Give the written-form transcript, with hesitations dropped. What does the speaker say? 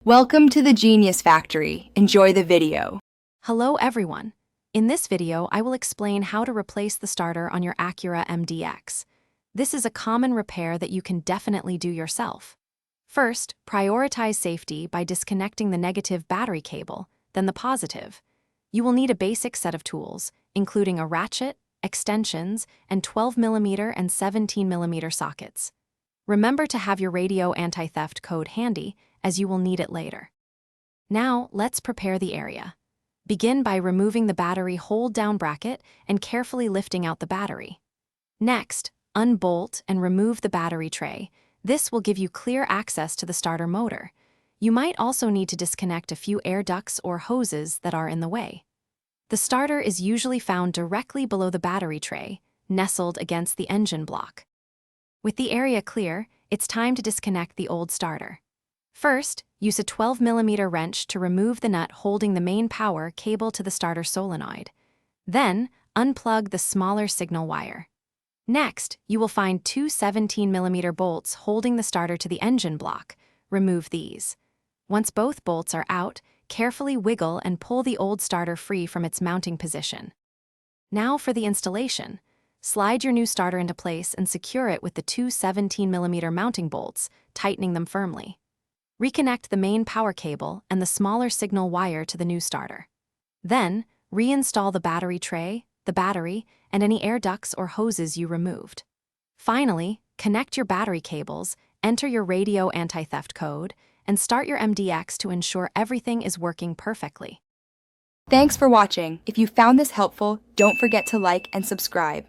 Welcome to the Genius Factory. Enjoy the video. Hello everyone. In this video, I will explain how to replace the starter on your Acura MDX. This is a common repair that you can definitely do yourself. First, prioritize safety by disconnecting the negative battery cable, then the positive. You will need a basic set of tools, including a ratchet, extensions, and 12mm and 17mm sockets. Remember to have your radio anti-theft code handy, as you will need it later. Now, let's prepare the area. Begin by removing the battery hold-down bracket and carefully lifting out the battery. Next, unbolt and remove the battery tray. This will give you clear access to the starter motor. You might also need to disconnect a few air ducts or hoses that are in the way. The starter is usually found directly below the battery tray, nestled against the engine block. With the area clear, it's time to disconnect the old starter. First, use a 12mm wrench to remove the nut holding the main power cable to the starter solenoid. Then, unplug the smaller signal wire. Next, you will find two 17mm bolts holding the starter to the engine block. Remove these. Once both bolts are out, carefully wiggle and pull the old starter free from its mounting position. Now for the installation. Slide your new starter into place and secure it with the two 17mm mounting bolts, tightening them firmly. Reconnect the main power cable and the smaller signal wire to the new starter. Then, reinstall the battery tray, the battery, and any air ducts or hoses you removed. Finally, connect your battery cables, enter your radio anti-theft code, and start your MDX to ensure everything is working perfectly. Thanks for watching. If you found this helpful, don't forget to like and subscribe.